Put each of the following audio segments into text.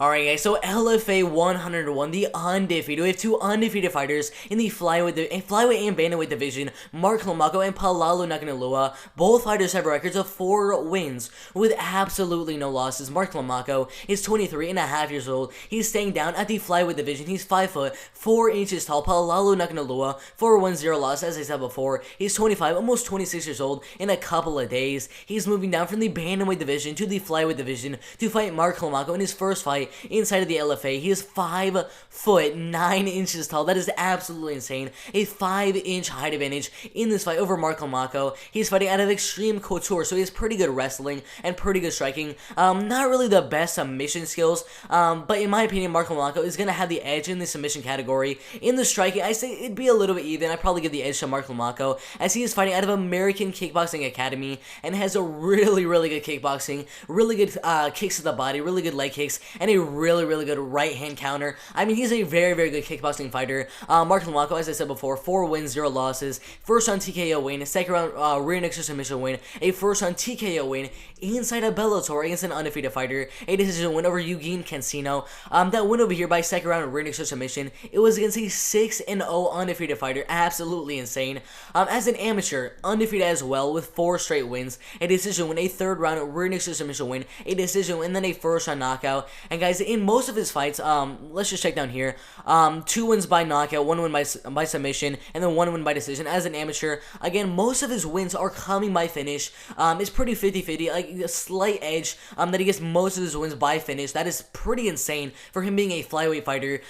Alright guys, so LFA 101, the undefeated. We have two undefeated fighters in the flyweight and bantamweight division, Mark Climaco and Pololu Nakanelua. Both fighters have records of 4 wins with absolutely no losses. Mark Climaco is 23 and a half years old. He's staying down at the flyweight division. He's 5 foot 4 inches tall. Pololu Nakanelua, 4-1-0 loss, as I said before. He's 25, almost 26 years old in a couple of days. He's moving down from the bantamweight division to the flyweight division to fight Mark Climaco in his first fight inside of the LFA. He is 5 foot 9 inches tall. That is absolutely insane. A 5-inch height advantage in this fight over Mark Climaco. He's fighting out of Extreme Couture, so he has pretty good wrestling and pretty good striking. Not really the best submission skills, but in my opinion, Mark Climaco is going to have the edge in the submission category. In the striking, I say it'd be a little bit even. I'd probably give the edge to Mark Climaco, as he is fighting out of American Kickboxing Academy and has a really good kickboxing, really good kicks to the body, really good leg kicks, and a really good right hand counter. I mean, he's a very good kickboxing fighter. Mark Climaco, as I said before, 4 wins, 0 losses. First round TKO win, second round rear naked submission win, a first round TKO win inside of Bellator against an undefeated fighter, a decision win over Eugene Cancino. That win over here by second round rear naked submission, it was against a 6-0 undefeated fighter. Absolutely insane. As an amateur, undefeated as well with 4 straight wins, a decision win, a third round rear naked submission win, a decision win, and then a first round knockout. And guys, in most of his fights, let's just check down here. 2 wins by knockout, 1 win by submission, and then 1 win by decision. As an amateur, again, most of his wins are coming by finish. It's pretty 50-50, like a slight edge that he gets most of his wins by finish. That is pretty insane for him being a flyweight fighter.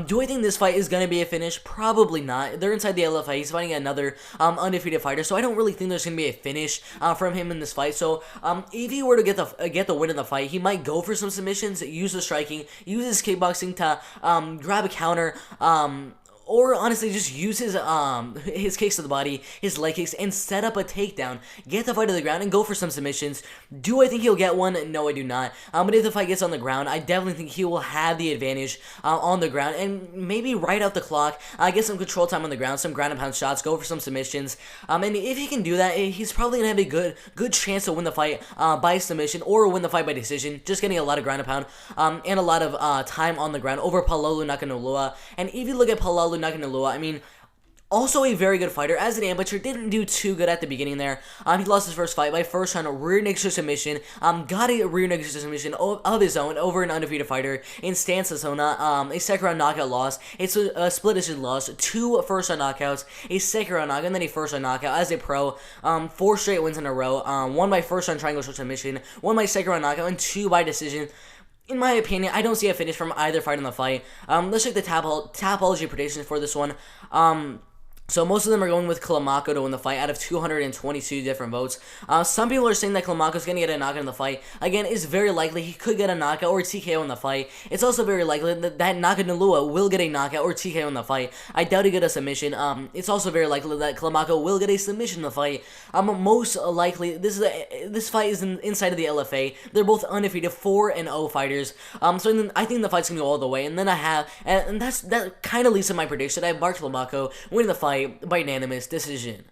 Do I think this fight is going to be a finish? Probably not. They're inside the LFA. He's fighting another undefeated fighter, so I don't really think there's going to be a finish from him in this fight. So if he were to get the win in the fight, he might go for some submissions, use the striking, use his kickboxing to grab a counter, or honestly just use his kicks to the body, his leg kicks, and set up a takedown, get the fight to the ground, and go for some submissions. Do I think he'll get one? No, I do not. But if the fight gets on the ground, I definitely think he will have the advantage on the ground, and maybe right out the clock, get some control time on the ground, some ground and pound shots, go for some submissions. And if he can do that, he's probably going to have a good chance to win the fight by submission or win the fight by decision, just getting a lot of ground and pound and a lot of time on the ground over Pololu Nakanelua. And if you look at Pololu Nakanelua, I mean, also a very good fighter. As an amateur, didn't do too good at the beginning there. He lost his first fight by first round rear naked submission. Got a rear naked submission of his own over an undefeated fighter in Stan Sassona. A second round knockout loss. It's a split decision loss. 2 first round knockouts. A second round knockout and then a first round knockout as a pro. 4 straight wins in a row. 1 by first round triangle short submission. 1 by second round knockout and 2 by decision. In my opinion, I don't see a finish from either fight in the fight. Let's check the Tapology predictions for this one. So most of them are going with Climaco to win the fight out of 222 different votes. Some people are saying that Climaco's going to get a knockout in the fight. Again, it's very likely he could get a knockout or TKO in the fight. It's also very likely that Nakanelua will get a knockout or TKO in the fight. I doubt he'll get a submission. It's also very likely that Climaco will get a submission in the fight. Most likely, this fight is inside of the LFA. They're both undefeated 4-0 fighters. So I think the fight's going to go all the way. And then that kind of leads to my prediction. I have Mark Climaco winning the fight by unanimous decision.